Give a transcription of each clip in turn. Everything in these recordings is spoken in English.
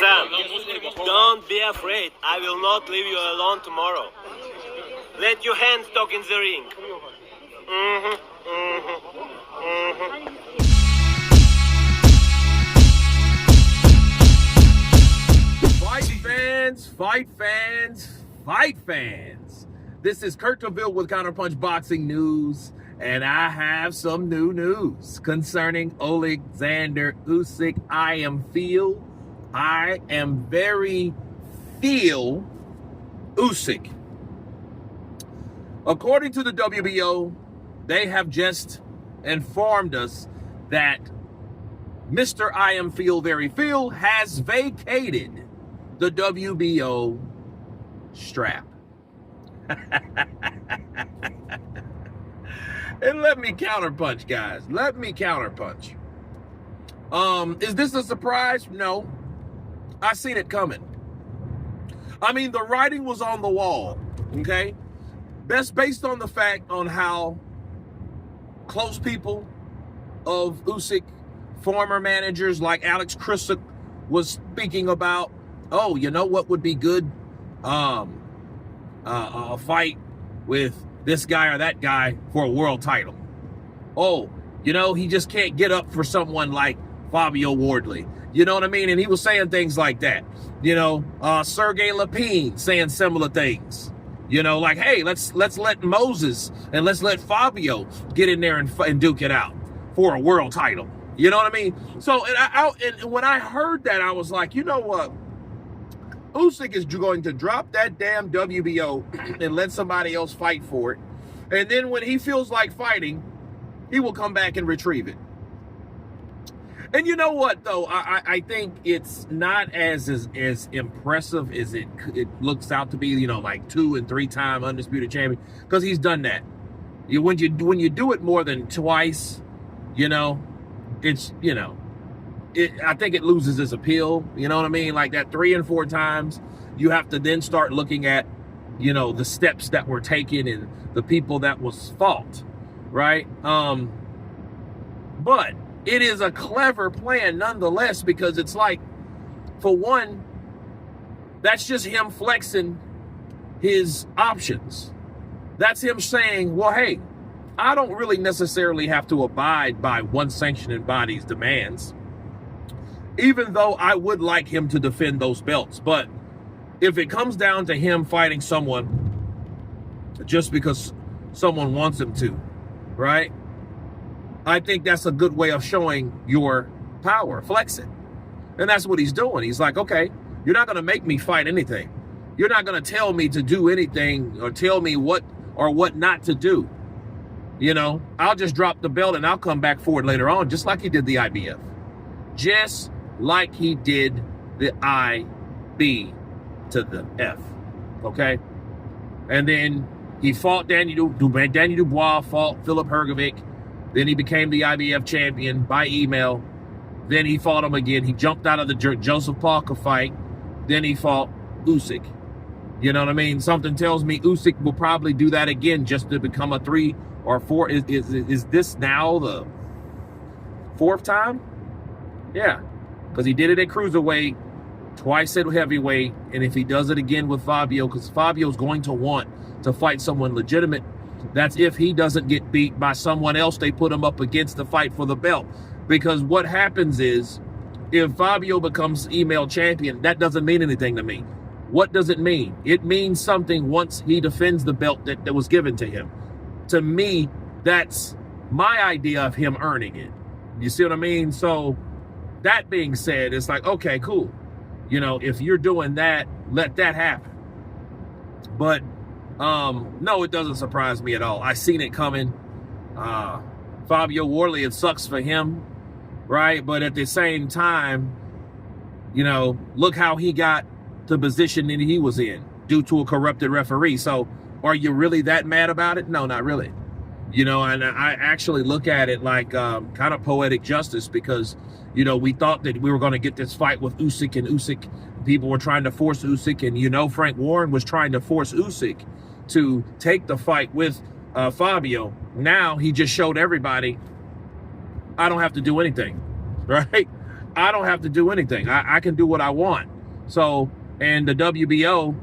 Sam, don't be afraid. I will not leave you alone tomorrow. Let your hands talk in the ring. Fight fans. This is Kurt DeVille with Counterpunch Boxing News, and I have some new news concerning Oleksandr Usyk. I am very feel Usyk. According to the WBO, they have just informed us that Mr. I am feel very feel has vacated the WBO strap. And let me counterpunch, guys. Let me counterpunch. Is this a surprise? No. I seen it coming. I mean, the writing was on the wall, okay? That's based on the fact on how close people of Usyk, former managers like Alex Krisick, was speaking about, oh, you know what would be good? A fight with this guy or that guy for a world title. Oh, you know, he just can't get up for someone like Fabio Wardley. You know what I mean? And he was saying things like that. You know, Sergey Lapine saying similar things. You know, like, hey, let's let Moses and let's let Fabio get in there and duke it out for a world title. You know what I mean? So, and when I heard that, I was like, you know what? Usyk is going to drop that damn WBO and let somebody else fight for it. And then when he feels like fighting, he will come back and retrieve it. And you know what, though? I think it's not as impressive as it looks out to be, you know, like 2- and 3-time undisputed champion, because he's done that. When you do it more than twice, you know, it's, you know, I think it loses its appeal. You know what I mean? Like that 3 and 4 times, you have to then start looking at, you know, the steps that were taken and the people that was fought, right? But it is a clever plan nonetheless, because it's like, for one, that's just him flexing his options. That's him saying, well, hey, I don't really necessarily have to abide by one sanctioning body's demands, even though I would like him to defend those belts. But if it comes down to him fighting someone just because someone wants him to, right? I think that's a good way of showing your power, flex it. And that's what he's doing. He's like, okay, you're not going to make me fight anything. You're not going to tell me to do anything or tell me what or what not to do. You know, I'll just drop the belt and I'll come back for it later on, just like he did the IBF. Just like he did the IB to the F, okay? And then he fought Danny Dubois, fought Philip Hrgovic. Then he became the IBF champion by email. Then he fought him again. He jumped out of the Joseph Parker fight. Then he fought Usyk. You know what I mean? Something tells me Usyk will probably do that again just to become a 3 or 4. Is this now the 4th time? Yeah, because he did it at cruiserweight, twice at heavyweight, and if he does it again with Fabio, because Fabio's going to want to fight someone legitimate, that's if he doesn't get beat by someone else they put him up against the fight for the belt. Because what happens is, if Fabio becomes email champion, that doesn't mean anything to me. What does it mean? It means something once he defends the belt that was given to him. To me, that's my idea of him earning it. You see what I mean? So, that being said, it's like, okay, cool. You know, if you're doing that, let that happen. But, no, it doesn't surprise me at all. I seen it coming. Fabio Wardley, it sucks for him, right? But at the same time, you know, look how he got the position that he was in due to a corrupted referee. So, are you really that mad about it? No, not really. You know, and I actually look at it like kind of poetic justice, because, you know, we thought that we were going to get this fight with Usyk, and Usyk, people were trying to force Usyk, and, you know, Frank Warren was trying to force Usyk to take the fight with Fabio. Now he just showed everybody, I don't have to do anything, right? I don't have to do anything. I can do what I want. So, and the WBO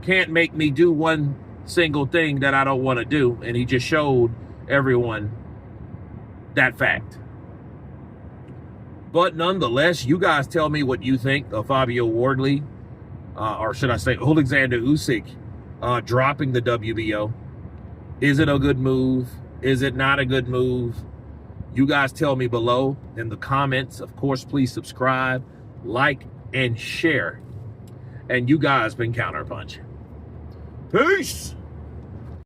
can't make me do one single thing that I don't want to do. And he just showed everyone that fact. But nonetheless, you guys tell me what you think of Fabio Wardley, or should I say Oleksandr Usyk, dropping the WBO. Is it a good move? Is it not a good move? You guys tell me below in the comments. Of course, please subscribe, like, and share. And you guys been counterpunching. Peace.